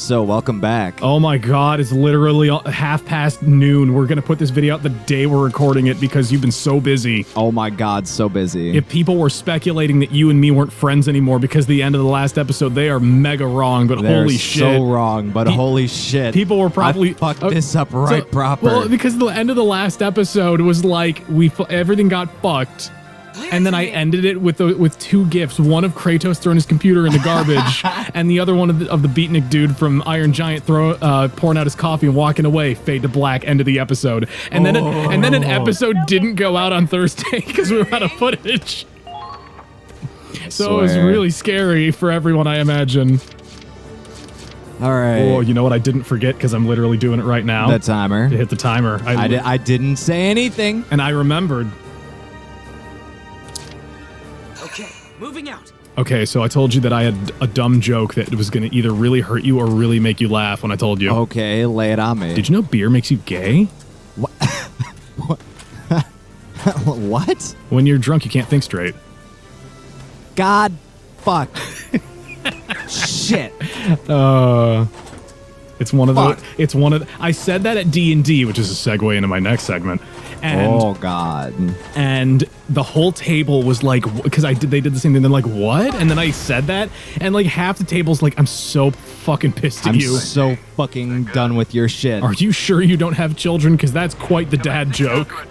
So welcome back. Oh my god, it's literally noon. We're gonna put this video out the day we're recording it because you've been so busy. Oh my god, so busy. If people were speculating that you and me weren't friends anymore because of the end of the last episode, they are mega wrong, but They're holy shit. so wrong, but holy shit. People were probably... I fucked this up right proper. Well, because the end of the last episode was like, everything got fucked. And then I ended it with two gifs, one of Kratos throwing his computer in the garbage, and the other one of the beatnik dude from Iron Giant pouring out his coffee and walking away. Fade to black, end of the episode. And then an episode didn't go out on Thursday because we were out of footage. So it was really scary for everyone, I imagine. All right. Oh, you know what I didn't forget because I'm literally doing it right now? The timer. You hit the timer. I didn't say anything. And I remembered. Okay, moving out. Okay, so I told you that I had a dumb joke that was going to either really hurt you or really make you laugh when I told you. Okay, lay it on me. Did you know beer makes you gay? What? What? When you're drunk, you can't think straight. God fuck. Shit. It's one of the. I said that at D&D, which is a segue into my next segment. And, oh god. And the whole table was like, because they did the same thing. They're like, what? And then I said that, and like half the table's like, I'm so fucking pissed at you. I'm so fucking done with your shit. Are you sure you don't have children? Because that's quite the dad joke.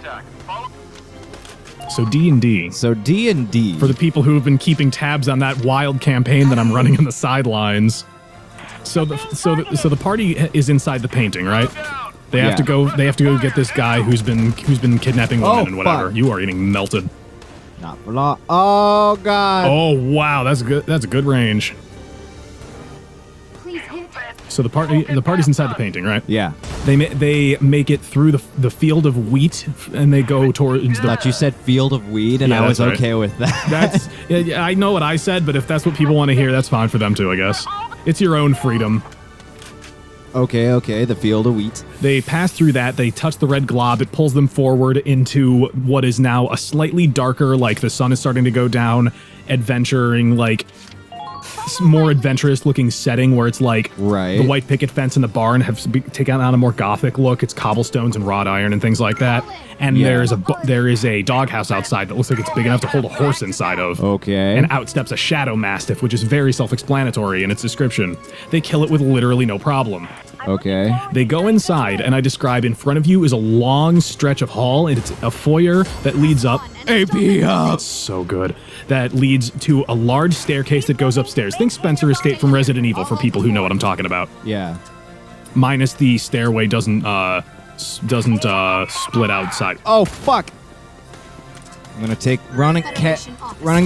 So D&D. So D&D. For the people who have been keeping tabs on that wild campaign that I'm running on the sidelines. So the party is inside the painting, right? They have to go. They have to go get this guy who's been kidnapping women and whatever. Fuck. You are getting melted. Not for long. Oh god. Oh wow, that's good. That's a good range. Please hit. So the party's inside the painting, right? Yeah. They make it through the field of wheat, and they go towards the. Thought you said field of weed, and I was okay with that. That's. Yeah, I know what I said, but if that's what people want to hear, that's fine for them too, I guess. It's your own freedom. Okay, the field of wheat. They pass through that, they touch the red glob, it pulls them forward into what is now a slightly darker, like the sun is starting to go down, adventuring, like, more adventurous looking setting where it's like the white picket fence and the barn have taken on a more gothic look. It's cobblestones and wrought iron and things like that. And there is a doghouse outside that looks like it's big enough to hold a horse inside of. Okay. And out steps a shadow mastiff, which is very self-explanatory in its description. They kill it with literally no problem. Okay. They go inside, and I describe in front of you is a long stretch of hall, and it's a foyer that leads up. AP up! It's so good. That leads to a large staircase that goes upstairs. Think Spencer Escape from Resident Evil for people who know what I'm talking about. Yeah. Minus the stairway doesn't split outside. Oh, fuck! I'm gonna take run and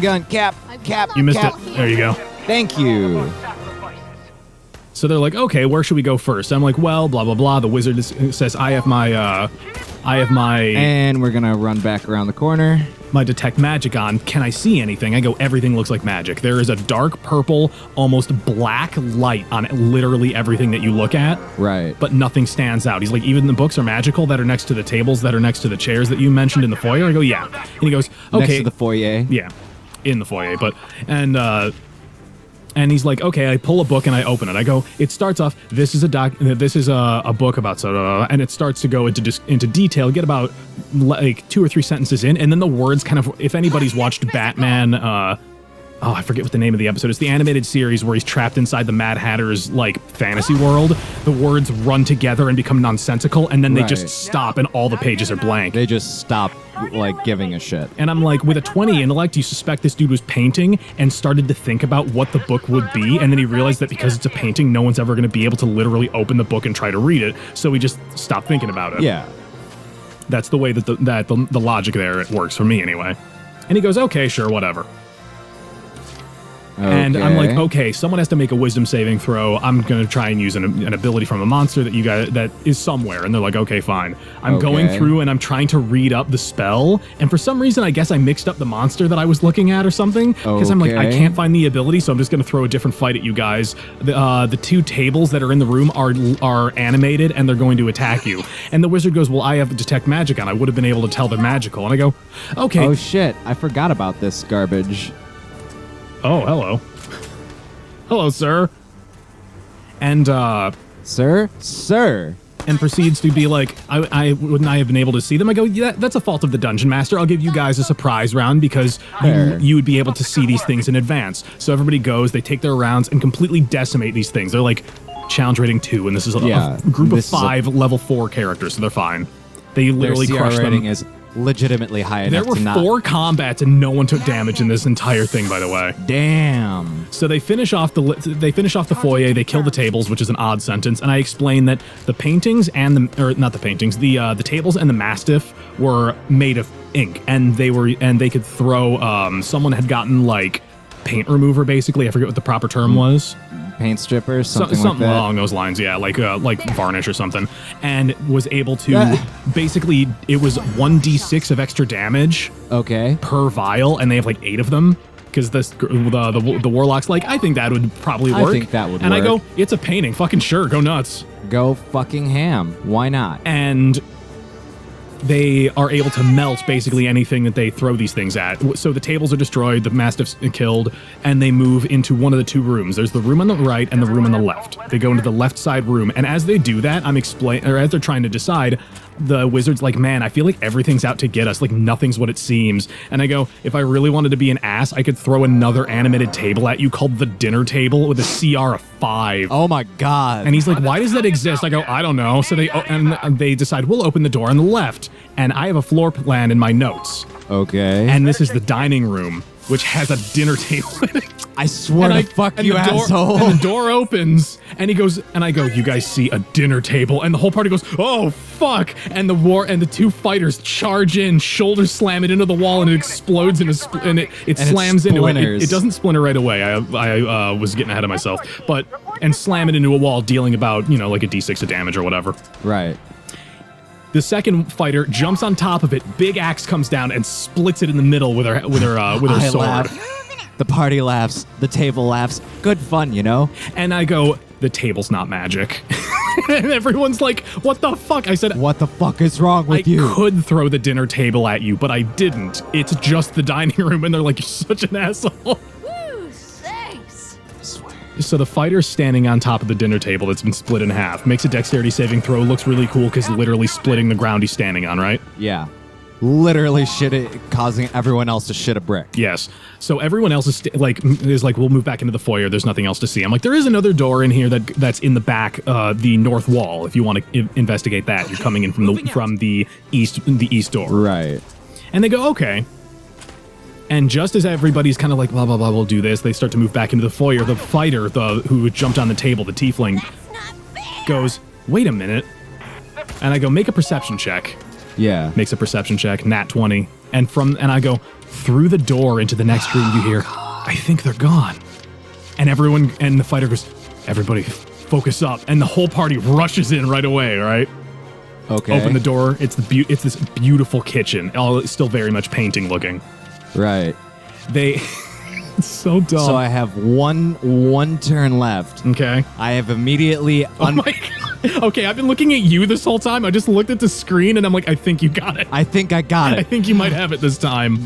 gun, cap. You missed it. There you go. Thank you. So they're like, okay, where should we go first? I'm like, well, blah, blah, blah. The wizard says, I have my... And we're gonna run back around the corner. My detect magic on. Can I see anything? I go, everything looks like magic. There is a dark purple, almost black light on literally everything that you look at. Right. But nothing stands out. He's like, even the books are magical that are next to the tables that are next to the chairs that you mentioned in the foyer? I go, yeah. And he goes, okay. Next to the foyer? Yeah. In the foyer. And he's like, okay, I pull a book and I open it. I go, it starts off, this is a book about, and it starts to go into detail, get about like 2 or 3 sentences in, and then the words kind of, if anybody's watched Batman, I forget what the name of the episode is, the animated series where he's trapped inside the Mad Hatter's like fantasy world, the words run together and become nonsensical, and then they just stop and all the pages are blank. They just stop like giving a shit. And I'm like, with a 20 intellect, you suspect this dude was painting and started to think about what the book would be, and then he realized that because it's a painting, no one's ever going to be able to literally open the book and try to read it, so he just stopped thinking about it. Yeah. That's the way that the logic there, it works for me anyway. And he goes, okay, sure, whatever. Okay. And I'm like, okay, someone has to make a wisdom saving throw. I'm going to try and use an ability from a monster that you guys that is somewhere. And they're like, okay, fine. I'm going through and I'm trying to read up the spell. And for some reason, I guess I mixed up the monster that I was looking at or something. Because I'm like, I can't find the ability, so I'm just going to throw a different fight at you guys. The 2 tables that are in the room are animated and they're going to attack you. And the wizard goes, well, I have detect magic on. I would have been able to tell they're magical. And I go, okay. Oh shit, I forgot about this garbage. Oh, hello. Hello, sir. and Sir? and proceeds to be like, I wouldn't I have been able to see them? I go, yeah, that's a fault of the dungeon master. I'll give you guys a surprise round because you would be able to see these things in advance. So everybody goes, they take their rounds and completely decimate these things. They're like challenge rating 2, and this is a group of 5 level 4 characters, so they're fine. They literally crushed them. Their CR rating is legitimately high enough to not... There were 4 combats and no one took damage in this entire thing, by the way. Damn. So they finish off the foyer, they kill the tables, which is an odd sentence, and I explain that the paintings and the tables and the mastiff were made of ink, and they could throw someone had gotten like paint remover, basically. I forget what the proper term was. Paint strippers, something like something that. along those lines, yeah, like varnish or something, and was able to basically, it was 1d6 of extra damage per vial, and they have like 8 of them because the warlock's like, I think that would probably work. I think that would work. And I go, it's a painting, fucking sure, go nuts. Go fucking ham. Why not? And they are able to melt basically anything that they throw these things at. So the tables are destroyed, the mastiff's killed, and they move into one of the 2 rooms. There's the room on the right and the room on the left. They go into the left side room, and as they do that, as they're trying to decide, the wizard's like, man, I feel like everything's out to get us, like nothing's what it seems. And I go, if I really wanted to be an ass, I could throw another animated table at you called the dinner table with a CR of 5. Oh my god. And he's like, why does that exist? I go, I don't know. So they decide, we'll open the door on the left. And I have a floor plan in my notes. Okay. And this is the dining room, which has a dinner table in it. I swear to fuck you, asshole. And the door opens, and he goes, and I go, you guys see a dinner table? And the whole party goes, oh, fuck. And the 2 fighters charge in, shoulders slam it into the wall, and it explodes, and it slams into it. It doesn't splinter right away. I was getting ahead of myself. And slam it into a wall, dealing about, like a d6 of damage or whatever. Right. The second fighter jumps on top of it, big axe comes down and splits it in the middle with her sword. Laugh. The party laughs, the table laughs. Good fun, And I go, the table's not magic. And everyone's like, what the fuck? I said, what the fuck is wrong with you? I could throw the dinner table at you, but I didn't. It's just the dining room. And they're like, you're such an asshole. Thanks. I swear. So the fighter standing on top of the dinner table that's been split in half makes a dexterity saving throw, looks really cool because literally splitting the ground he's standing on, right? Yeah. Literally causing everyone else to shit a brick. Yes. So everyone else is like, we'll move back into the foyer. There's nothing else to see. I'm like, there is another door in here that's in the back, the north wall. If you want to investigate that, you're coming in from the east door. Right. And they go, okay. And just as everybody's kind of like, blah, blah, blah, we'll do this, they start to move back into the foyer. The fighter, who jumped on the table, the tiefling, goes, wait a minute. And I go, make a perception check. Yeah. Makes a perception check, nat 20. And I go, through the door into the next room, you hear, I think they're gone. And the fighter goes, everybody focus up. And the whole party rushes in right away, right? Okay. Open the door. It's this beautiful kitchen. It's still very much painting looking. Right. It's so dumb. So I have one turn left. Okay. I have immediately... Oh my God. Okay, I've been looking at you this whole time. I just looked at the screen and I'm like, I think you got it. I think I got it. I think you might have it this time.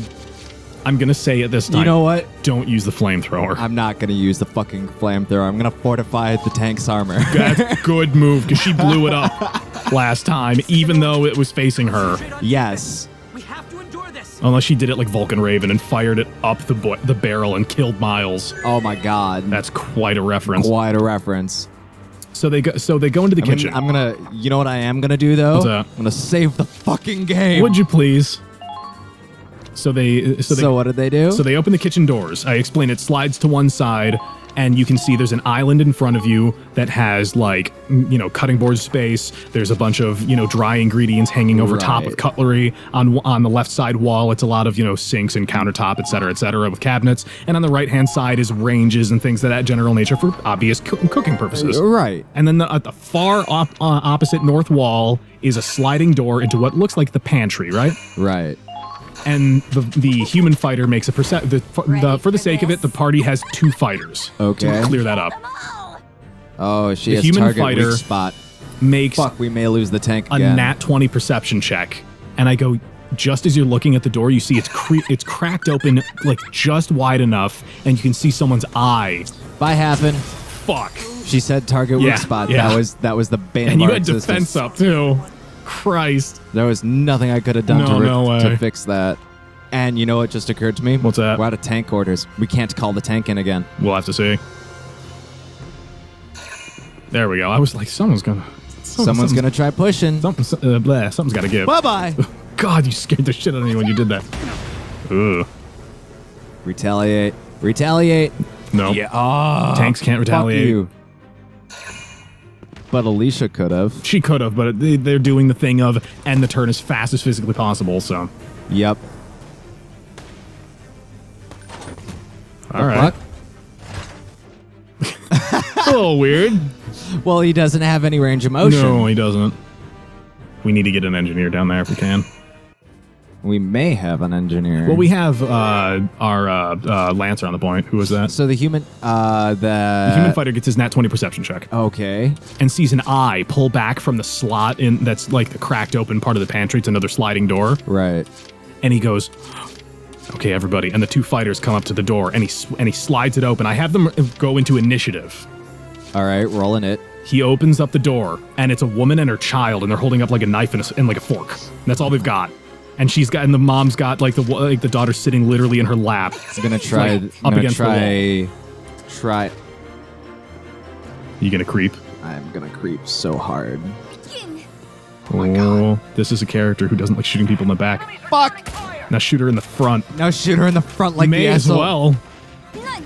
I'm going to say it this time. You know what? Don't use the flamethrower. I'm not going to use the fucking flamethrower. I'm going to fortify the tank's armor. That's a good move because she blew it up last time, even though it was facing her. Yes. We have to endure this. Unless she did it like Vulcan Raven and fired it up the barrel and killed Miles. Oh my God. That's quite a reference. Quite a reference. So they go into the kitchen. I'm gonna. You know what I am gonna do though? What's that? I'm gonna save the fucking game. Would you please? So what did they do? So they open the kitchen doors. I explain it slides to one side, and you can see there's an island in front of you that has like, cutting board space. There's a bunch of, dry ingredients hanging over top of cutlery. On the left side wall, it's a lot of, sinks and countertop, et cetera, with cabinets. And on the right-hand side is ranges and things of that general nature for obvious cooking purposes. Right. And then at the far opposite north wall is a sliding door into what looks like the pantry, right? Right. And the human fighter makes a for the sake of it, the party has 2 fighters. Okay. To clear that up. Oh, she The has human target fighter weak spot. Makes Fuck, we may lose the tank a again. nat 20 perception check. And I go, just as you're looking at the door, you see it's cracked open like just wide enough, and you can see someone's eye. Bye, Happen. Fuck. She said target Yeah, weak spot. yeah. That was the bane And of you our had existence. defense up too. Christ. There was nothing I could have done No way. to fix that. And you know what just occurred to me? What's that? We're out of tank orders. We can't call the tank in again. We'll have to see. There we go. I was like, someone's gonna Try pushing. something's got to give. Bye-bye. God, you scared the shit out of me when you did that. Ugh. Retaliate. Retaliate. No. Yeah. Oh, Tanks can't retaliate. Fuck you. But Alicia could have. She could have, but they're doing the thing of end the turn as fast as physically possible, so. Yep. All right. A little weird. Well, he doesn't have any range of motion. No, he doesn't. We need to get an engineer down there if we can. We may have an engineer. Well, we have our Lancer on the point. Who is that? So the human, The human fighter gets his nat 20 perception check Okay. and sees an eye pull back from the slot in that's like the cracked open part of the pantry. It's another sliding door. Right. And he goes, "Okay, everybody." And the two fighters come up to the door, and he slides it open. I have them go into initiative. All right, rolling it. He opens up the door, and it's a woman and her child, and they're holding up like a knife and like a fork. That's all they've got. And the mom's got like the daughter sitting literally in her lap. I'm gonna try. Like, I'm up gonna against the try. You gonna creep? I'm gonna creep so hard. Oh my god! This is a character who doesn't like shooting people in the back. Fuck! Now shoot her in the front. Now shoot her in the front like May the as asshole. well. Yeah,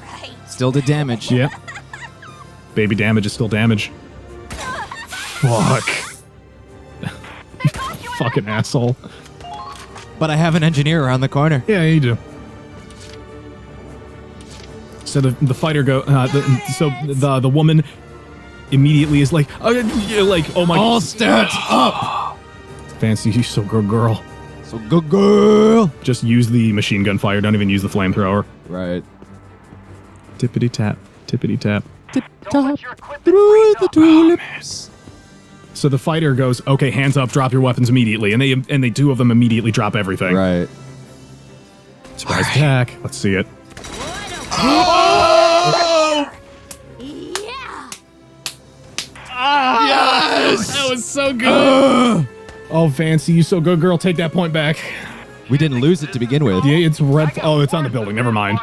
right. Still did damage. Yep. Baby damage is still damage. Fuck. Fucking asshole. But I have an engineer around the corner. Yeah, you do. So the fighter the woman immediately is like, oh my. All stats up. Fancy, you so good, girl. So good girl. Just use the machine gun fire. Don't even use the flamethrower. Right. Tippity tap, tippity tap. Tip top through the tulips. So the fighter goes, okay, hands up, drop your weapons immediately, and they two of them immediately drop everything. Right. Surprise attack. Let's see it. Oh! Yeah. Yes! That was so good. Oh, Fancy, you so good, girl. Take that point back. We didn't lose it to begin with. Yeah, it's red. Oh, it's on the building. Never mind.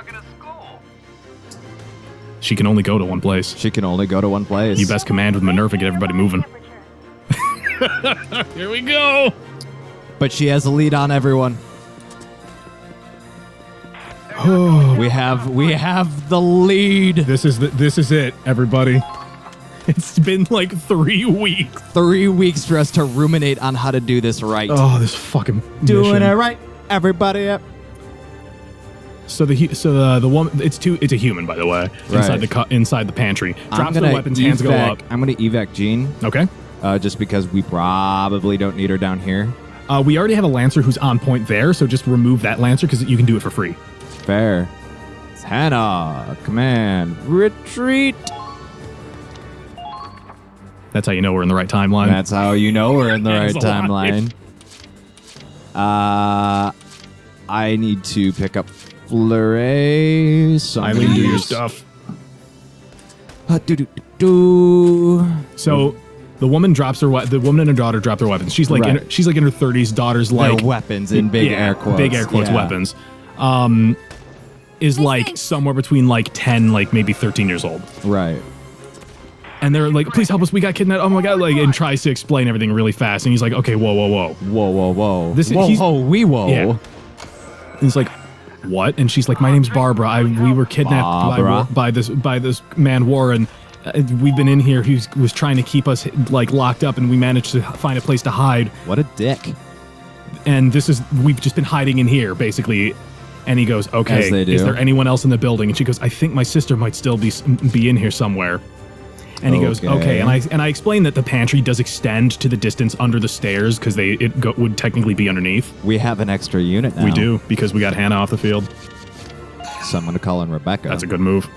She can only go to one place. She can only go to one place. You best command with Minerva, get everybody moving. Here we go. But she has a lead on everyone. we have the lead. This is it, everybody. It's been like 3 weeks. 3 weeks for us to ruminate on how to do this right. Oh, this fucking Doing mission. it right, everybody. Up. So the woman, it's a human, by the way, inside the pantry. Drops the weapons, hands go up. I'm gonna evac Jean. Okay. Just because we probably don't need her down here. We already have a Lancer who's on point there, so just remove that Lancer because you can do it for free. Fair. It's Hannah. Command. Retreat. That's how you know we're in the right timeline. That's how you know we're in the right Hands alive. timeline. I need to pick up Fleury. So I'm Eileen, gonna do your use- stuff. Do. So the woman drops the woman and her daughter drop their weapons. She's like Right. she's like in her 30s. Daughter's like Their weapons in big air quotes. Big air quotes Yeah. weapons. Is like somewhere between like 10, like maybe 13 years old. Right. And they're like, please help us, we got kidnapped. Oh my god, like, and tries to explain everything really fast. And he's like, okay, whoa. Whoa, whoa, whoa. This is- whoa, he's- whoa, wee, whoa. Yeah. And he's like, what? And she's like, my name's Barbara. We were kidnapped by this man Warren. We've been in here. He was trying to keep us like locked up, and we managed to find a place to hide. What a dick. And we've just been hiding in here, basically. And he goes, okay, As they do. is there anyone else in the building? And she goes, I think my sister might still be in here somewhere. And he goes, okay. And I explained that the pantry does extend to the distance under the stairs because would technically be underneath. We have an extra unit now. We do, because we got Hannah off the field. So I'm going to call in Rebecca. That's a good move.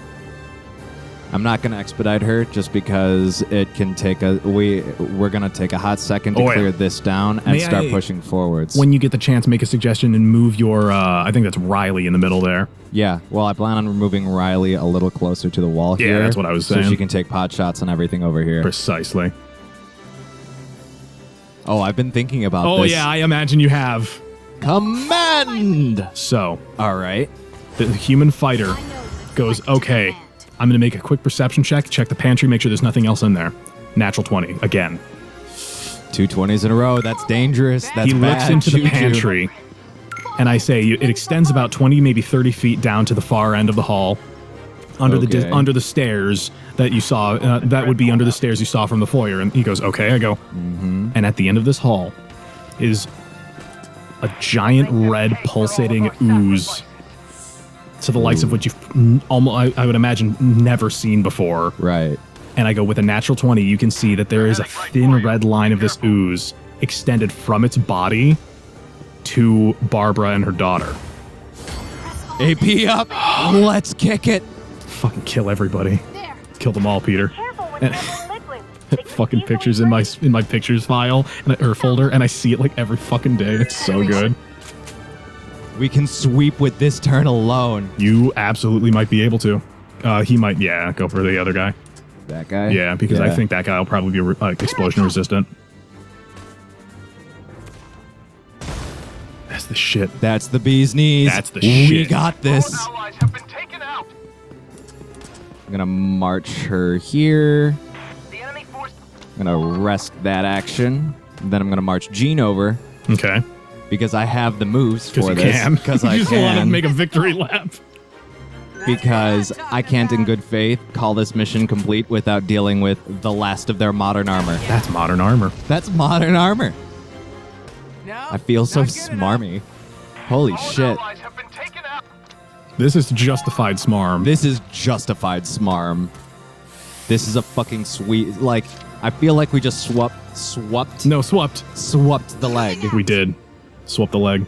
I'm not going to expedite her just because it can take we're going to take a hot second to clear this down and start pushing forwards. When you get the chance, make a suggestion and move your, I think that's Riley in the middle there. Yeah, well, I plan on removing Riley a little closer to the wall here. Yeah, that's what I was saying. So she can take pot shots and everything over here. Precisely. Oh, I've been thinking about this. Oh, yeah, I imagine you have. Command! So. All right. The human fighter goes, okay, I'm going to make a quick perception check the pantry, make sure there's nothing else in there. Natural 20, again. 2 20s in a row. That's dangerous. That's he bad. looks into Juju. the pantry, and I say it extends about 20, maybe 30 feet down to the far end of the hall, under the stairs that you saw. That would be under the stairs you saw from the foyer. And he goes, okay. I go, and at the end of this hall is a giant red pulsating ooze, to the likes of what you've almost, I would imagine, never seen before. Right. And I go, with a natural 20, you can see that there is a thin red line of this ooze extended from its body to Barbara and her daughter. AP up. Let's kick it. Fucking kill everybody. Kill them all, Peter. And fucking pictures in my pictures file or folder, and I see it like every fucking day. It's so good. We can sweep with this turn alone. You absolutely might be able to. He might, go for the other guy. That guy? Yeah, because I think that guy will probably be explosion resistant. That's the shit. That's the bee's knees. That's the shit. We got this. All allies have been taken out. I'm going to march her here. The enemy force. I'm going to rest that action. Then I'm going to march Jean over. Okay. Because I have the moves for this. Because I can. just want to make a victory lap. Because I can't in good faith call this mission complete without dealing with the last of their modern armor. That's modern armor. That's modern armor. No, I feel so not good enough. smarmy. Holy All shit. allies have been taken out. This is justified smarm. This is justified smarm. This is a fucking sweet, like, I feel like we just swapped No, swapped. the leg. We did. Swap the leg.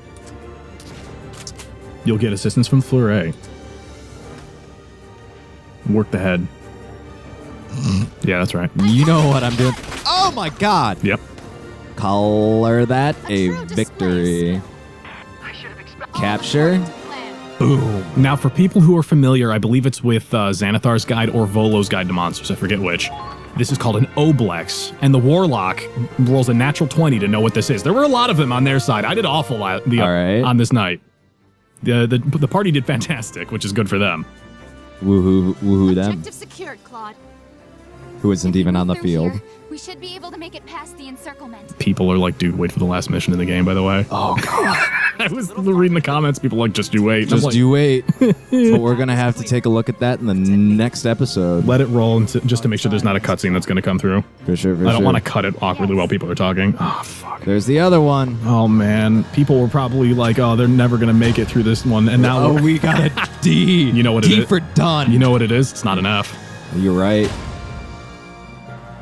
You'll get assistance from Fleuret. Work the head. Yeah, that's right. You know what I'm doing. Oh my god. Yep. Color that a victory. I should have expected. Capture. Boom. Now, for people who are familiar, I believe it's with Xanathar's Guide or Volo's Guide to Monsters. I forget which. This is called an Oblex, and the Warlock rolls a natural 20 to know what this is. There were a lot of them on their side. I did awful on this night. The party did fantastic, which is good for them. Woohoo them. Objective secured, Claude. Who isn't even on the Through field. here, we should be able to make it past the encirclement. People are like, dude, wait for the last mission in the game, by the way. Oh god. I was reading the comments. People are like, just you wait. And I'm Just like, you wait. But we're gonna have to take a look at that in the next episode. let it roll just to make sure there's not a cutscene that's going to come through. For sure, I don't want to cut it awkwardly while people are talking. Oh, fuck. There's the other one. Oh, man. People were probably like, oh, they're never going to make it through this one. And now Oh, we got a D. You know what it D is? for done. You know what it is? It's not enough. You're right.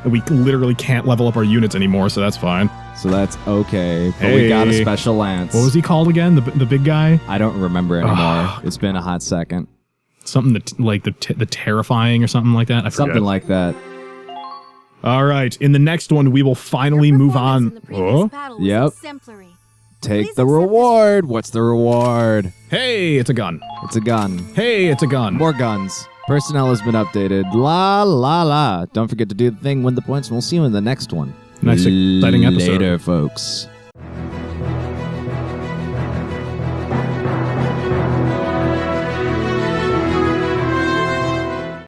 We literally can't level up our units anymore, so that's fine. So that's okay. But we got a Hey. special lance. What was he called again? The big guy? I don't remember anymore. It's been a hot second. Something like the terrifying or something like that? I forget. Something like that. All right. In the next one, we will finally move on. Oh? Yep. Take the reward. What's the reward? Hey, it's a gun. It's a gun. Hey, it's a gun. More guns. Personnel has been updated. La la la. Don't forget to do the thing, win the points, and we'll see you in the next one. Nice, exciting episode. Later, folks.